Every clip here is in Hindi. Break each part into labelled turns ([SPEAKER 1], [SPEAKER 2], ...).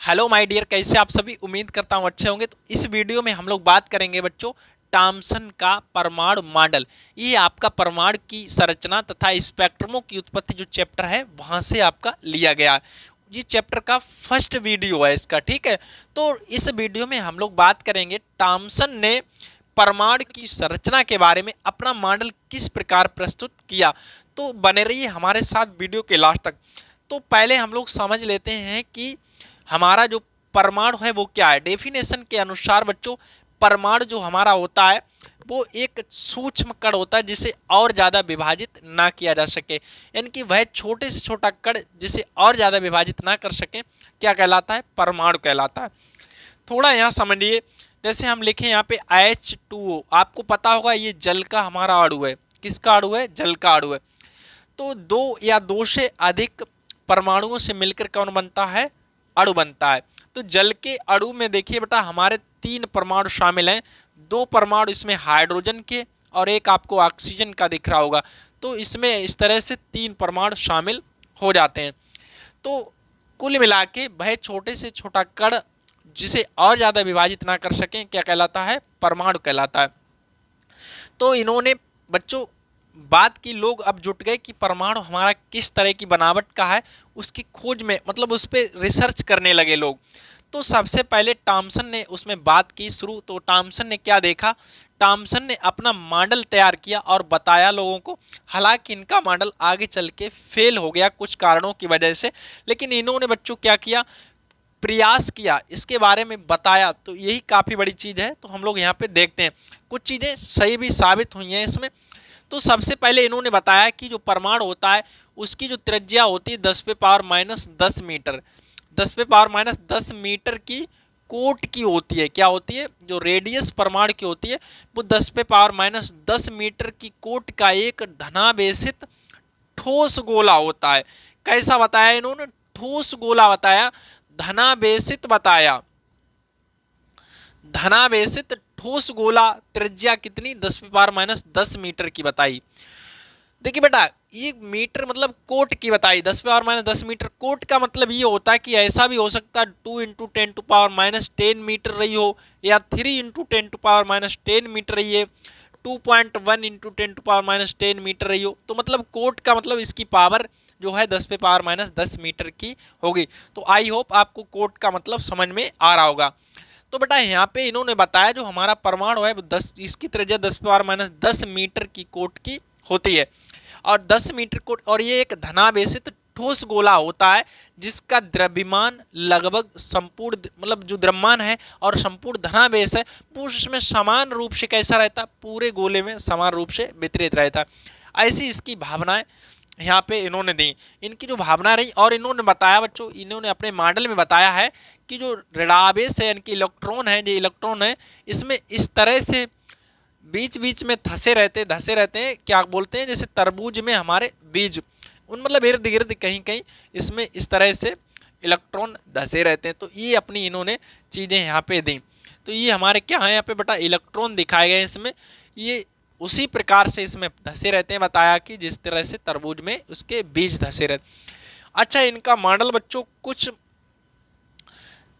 [SPEAKER 1] हेलो माय डियर, कैसे आप सभी। उम्मीद करता हूँ अच्छे होंगे। तो इस वीडियो में हम लोग बात करेंगे बच्चों थॉमसन का परमाणु मॉडल। ये आपका परमाणु की संरचना तथा स्पेक्ट्रमों की उत्पत्ति जो चैप्टर है वहाँ से आपका लिया गया है। ये चैप्टर का फर्स्ट वीडियो है इसका, ठीक है। तो इस वीडियो में हम लोग बात करेंगे थॉमसन ने परमाणु की संरचना के बारे में अपना मॉडल किस प्रकार प्रस्तुत किया। तो बने रहिए हमारे साथ वीडियो के लास्ट तक। तो पहले हम लोग समझ लेते हैं कि हमारा जो परमाणु है वो क्या है। डेफिनेशन के अनुसार बच्चों परमाणु जो हमारा होता है वो एक सूक्ष्म कण होता है जिसे और ज़्यादा विभाजित ना किया जा सके, यानी कि वह छोटे से छोटा कण जिसे और ज़्यादा विभाजित ना कर सके क्या कहलाता है, परमाणु कहलाता है। थोड़ा यहाँ समझिए, जैसे हम लिखें यहाँ पे H2O, आपको पता होगा ये जल का हमारा अणु है। किसका अणु है? जल का अणु है। तो दो या दो से अधिक परमाणुओं से मिलकर कौन बनता है? अणु बनता है। तो जल के अणु में देखिए बेटा हमारे 3 परमाणु शामिल हैं। 2 परमाणु इसमें हाइड्रोजन के और एक आपको ऑक्सीजन का दिख रहा होगा। तो इसमें इस तरह से 3 परमाणु शामिल हो जाते हैं। तो कुल मिला के वह छोटे से छोटा कण जिसे और ज़्यादा विभाजित ना कर सकें क्या कहलाता है? परमाणु कहलाता है। तो इन्होंने बच्चों बात की, लोग अब जुट गए कि परमाणु हमारा किस तरह की बनावट का है, उसकी खोज में मतलब उस पर रिसर्च करने लगे लोग। तो सबसे पहले थॉमसन ने उसमें बात की शुरू। तो थॉमसन ने क्या देखा? थॉमसन ने अपना मॉडल तैयार किया और बताया लोगों को। हालांकि इनका मॉडल आगे चल के फेल हो गया कुछ कारणों की वजह से, लेकिन इन्होंने बच्चों क्या किया, प्रयास किया, इसके बारे में बताया। तो यही काफ़ी बड़ी चीज़ है। तो हम लोग यहाँ पे देखते हैं कुछ चीज़ें सही भी साबित हुई हैं इसमें। तो सबसे पहले इन्होंने बताया कि जो परमाणु होता है उसकी जो त्रिज्या होती है 10⁻⁻10 मीटर, 10⁻⁻10 मीटर की कोट की होती है। क्या होती है? जो रेडियस परमाणु की होती है वो 10⁻⁻10 मीटर की कोट का एक धनावेशित ठोस गोला होता है। कैसा बताया इन्होंने? ठोस गोला बताया, धनावेशित बताया। धनावेशित ठोस गोला, त्रिज्या कितनी? 10⁻⁻10 मीटर की बताई। देखिए बेटा ये मीटर मतलब कोट की बताई, 10⁻⁻10 मीटर। कोट का मतलब ये होता है कि ऐसा भी हो सकता है 2 × 10⁻10 मीटर रही हो, या 3 × 10⁻10 मीटर रही है, 2.1 × 10⁻10 मीटर रही हो। तो मतलब कोट का मतलब इसकी पावर जो है 10⁻10 मीटर की होगी। तो आई होप आपको कोट का मतलब समझ में आ रहा होगा। तो बेटा यहाँ पे इन्होंने बताया जो हमारा परमाणु है वो 10, इसकी त्रिज्या 10⁻10 मीटर की कोट की होती है, और 10 मीटर कोट, और ये एक धनावेशित ठोस गोला होता है जिसका द्रव्यमान लगभग संपूर्ण मतलब जो द्रव्यमान है और संपूर्ण धनावेश है वो उसमें समान रूप से कैसा रहता है? पूरे गोले में समान रूप से वितरित रहता है। ऐसी इसकी भावनाएं यहाँ पे इन्होंने दी, इनकी जो भावना रही। और इन्होंने बताया बच्चों, इन्होंने अपने मॉडल में बताया है कि जो ऋणावेश है यानी कि इलेक्ट्रॉन है, जो इलेक्ट्रॉन है इसमें इस तरह से बीच बीच में धसे रहते हैं। क्या बोलते हैं? जैसे तरबूज में हमारे बीज, उन मतलब इर्द गिर्द कहीं कहीं इसमें इस तरह से इलेक्ट्रॉन धसे रहते हैं। तो ये अपनी इन्होंने चीज़ें यहाँ पे दी। तो ये हमारे क्या है यहाँ पे बेटा? इलेक्ट्रॉन दिखाए गए इसमें। ये उसी प्रकार से इसमें धसे रहते हैं, बताया कि जिस तरह से तरबूज में उसके बीज धसे रहते। अच्छा, इनका मॉडल बच्चों कुछ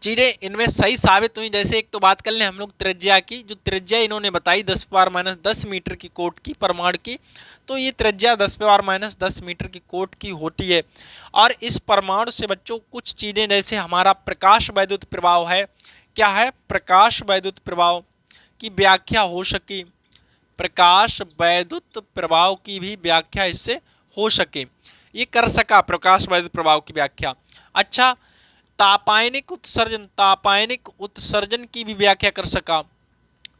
[SPEAKER 1] चीज़ें इनमें सही साबित हुई। जैसे एक तो बात कर लें हम लोग त्रिज्या की। जो त्रिज्या इन्होंने बताई 10⁻10 मीटर की कोट की परमाणु की, तो ये त्रिज्या 10⁻10 मीटर की कोट की होती है। और इस परमाणु से बच्चों कुछ चीज़ें जैसे हमारा प्रकाश वैद्युत प्रभाव है, क्या है? प्रकाश वैद्युत प्रभाव की व्याख्या हो सकी, प्रकाश वैद्युत प्रभाव की भी व्याख्या इससे हो सके, ये कर सका प्रकाश वैद्युत प्रभाव की व्याख्या। अच्छा, तापायनिक उत्सर्जन, तापायनिक उत्सर्जन की भी व्याख्या कर सका।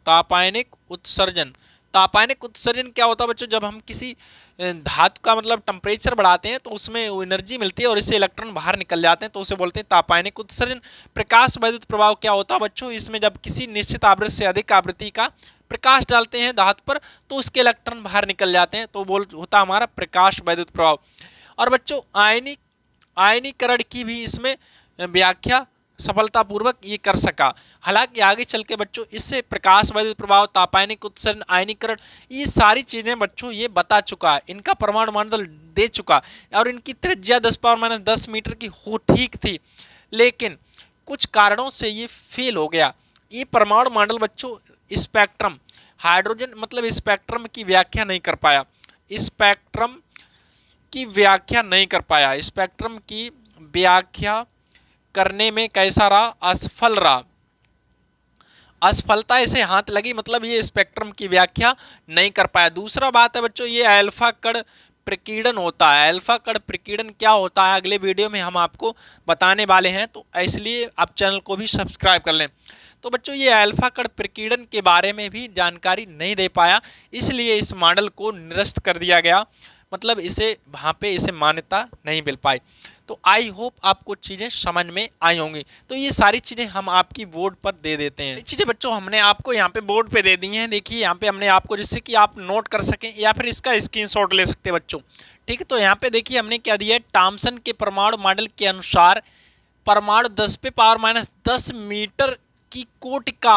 [SPEAKER 1] तापायनिक उत्सर्जन, तापायनिक उत्सर्जन क्या होता है बच्चों? जब हम किसी धातु का मतलब टेम्परेचर बढ़ाते हैं तो उसमें एनर्जी मिलती है और इससे इलेक्ट्रॉन बाहर निकल जाते हैं, तो उसे बोलते हैं तापायनिक उत्सर्जन। प्रकाश वैद्युत प्रभाव क्या होता है बच्चों? इसमें जब किसी निश्चित आवृत्ति से अधिक आवृत्ति का प्रकाश डालते हैं धातु पर तो उसके इलेक्ट्रॉन बाहर निकल जाते हैं, तो बोल होता हमारा प्रकाश वैद्युत प्रभाव। और बच्चों आयनीकरण की भी इसमें व्याख्या सफलतापूर्वक ये कर सका। हालांकि आगे चल के बच्चों इससे प्रकाश वैद्युत प्रभाव, तापायनिक उत्सर्जन, आयनीकरण, ये सारी चीज़ें बच्चों ये बता चुका है, इनका परमाणु मॉडल दे चुका। और इनकी त्रिज्या 10⁻10 मीटर की हो ठीक थी, लेकिन कुछ कारणों से ये फेल हो गया। ये परमाणु मॉडल बच्चों स्पेक्ट्रम हाइड्रोजन मतलब स्पेक्ट्रम की व्याख्या नहीं कर पाया, स्पेक्ट्रम की व्याख्या नहीं कर पाया, स्पेक्ट्रम की व्याख्या करने में कैसा रहा, असफल रहा। असफलता इसे हाथ लगी, मतलब ये स्पेक्ट्रम की व्याख्या नहीं कर पाया। दूसरा बात है बच्चों ये अल्फा कण प्रकीर्णन होता है। अल्फा कण प्रकीर्णन क्या होता है अगले वीडियो में हम आपको बताने वाले हैं, तो इसलिए आप चैनल को भी सब्सक्राइब कर लें। तो बच्चों ये अल्फा कण प्रकीर्णन के बारे में भी जानकारी नहीं दे पाया, इसलिए इस मॉडल को निरस्त कर दिया गया, मतलब इसे वहाँ पे इसे मान्यता नहीं मिल पाई। तो आई होप आपको चीज़ें समझ में आई होंगी। तो ये सारी चीज़ें हम आपकी बोर्ड पर दे देते हैं। चीज़ें बच्चों हमने आपको यहाँ पे बोर्ड पे दे दी हैं, देखिए यहाँ पे हमने आपको, जिससे कि आप नोट कर सकें या फिर इसका स्क्रीनशॉट ले सकते हैं बच्चों। ठीक है, तो यहाँ पे देखिए हमने क्या दिया है, थॉम्सन के परमाणु मॉडल के अनुसार परमाणु 10⁻⁻10 मीटर की कोटि का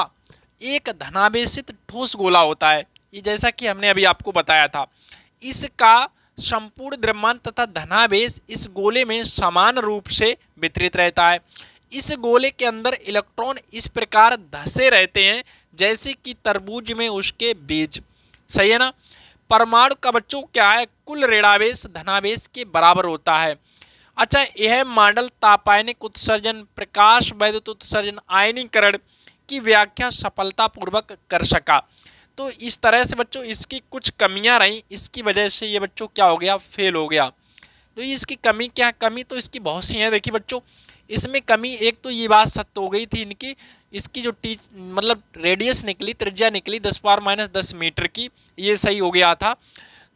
[SPEAKER 1] एक धनावेशित ठोस गोला होता है। ये जैसा कि हमने अभी आपको बताया था, इसका संपूर्ण द्रव्यमान तथा धनावेश इस गोले में समान रूप से वितरित रहता है। इस गोले के अंदर इलेक्ट्रॉन इस प्रकार धसे रहते हैं जैसे कि तरबूज में उसके बीज। सही है ना। परमाणु का बच्चों क्या है, कुल ऋणावेश धनावेश के बराबर होता है। अच्छा, यह मॉडल तापायनिक उत्सर्जन, प्रकाश वैद्युत उत्सर्जन, आयनीकरण की व्याख्या सफलतापूर्वक कर सका। तो इस तरह से बच्चों इसकी कुछ कमियां रहीं, इसकी वजह से ये बच्चों क्या हो गया, फेल हो गया। तो इसकी कमी क्या है, कमी तो इसकी बहुत सी है। देखिए बच्चों इसमें कमी, एक तो ये बात सत्य हो गई थी इनकी, इसकी जो मतलब रेडियस निकली, त्रिज्या निकली 10⁻⁻10 मीटर की, ये सही हो गया था।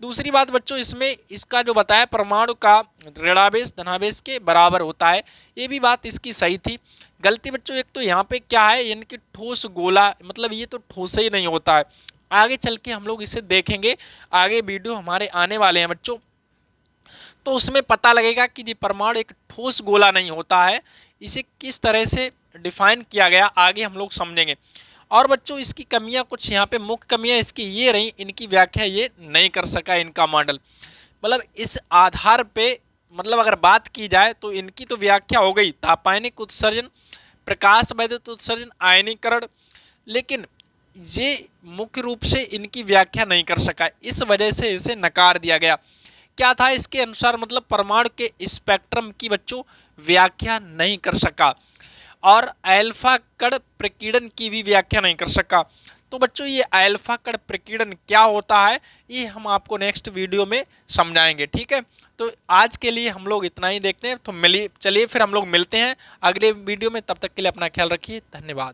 [SPEAKER 1] दूसरी बात बच्चों इसमें इसका जो बताया परमाणु का ऋणावेश धनावेश के बराबर होता है, ये भी बात इसकी सही थी। गलती बच्चों एक तो यहाँ पे क्या है, यानी कि ठोस गोला, मतलब ये तो ठोस ही नहीं होता है। आगे चल के हम लोग इसे देखेंगे, आगे वीडियो हमारे आने वाले हैं बच्चों, तो उसमें पता लगेगा कि ये परमाणु एक ठोस गोला नहीं होता है। इसे किस तरह से डिफाइन किया गया आगे हम लोग समझेंगे। और बच्चों इसकी कमियां कुछ यहाँ पे मुख्य कमियां इसकी ये रही, इनकी व्याख्या ये नहीं कर सका इनका मॉडल। मतलब इस आधार पे मतलब अगर बात की जाए तो इनकी तो व्याख्या हो गई तापायनिक उत्सर्जन, प्रकाश वैद्युत उत्सर्जन, आयनीकरण, लेकिन ये मुख्य रूप से इनकी व्याख्या नहीं कर सका, इस वजह से इसे नकार दिया गया। क्या था इसके अनुसार, मतलब परमाणु के स्पेक्ट्रम की बच्चों व्याख्या नहीं कर सका और अल्फा कण प्रकीर्णन की भी व्याख्या नहीं कर सका। तो बच्चों ये अल्फा कण प्रकीर्णन क्या होता है ये हम आपको नेक्स्ट वीडियो में समझाएंगे। ठीक है, तो आज के लिए हम लोग इतना ही देखते हैं। तो चलिए फिर हम लोग मिलते हैं अगले वीडियो में, तब तक के लिए अपना ख्याल रखिए, धन्यवाद।